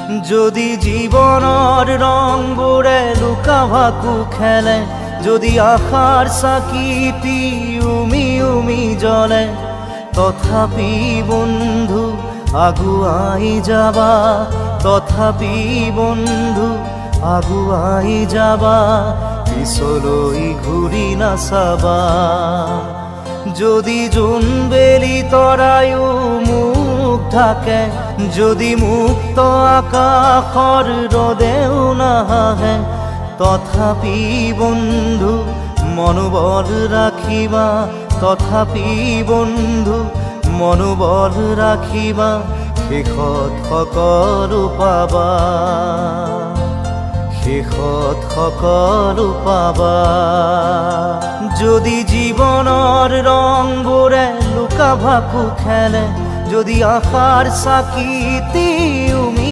যদি জীবনৰ ৰংবোৰে লুকা ভাকু খেলে, যদি আশাৰ চাকি উমি উমি জ্বলে, তথাপি বন্ধু আগুৱাই যাবা, তথাপি বন্ধু আগুৱাই যাবা, পিছলৈ ঘূৰি নাচাবা। যদি জোনবেলি তৰায়ো মুখ ঢাকে, যদি মুক্ত আকাশৰ ৰদেও নাহে, তথাপি বন্ধু মনোবল ৰাখিবা, তথাপি বন্ধু মনোবল ৰাখিবা, শেষত সকলো পাবা, শেষত সকলো পাবা। যদি জীৱনৰ ৰংবোৰে লুকা ভাকু খেলে, যদি আশাৰ চাকি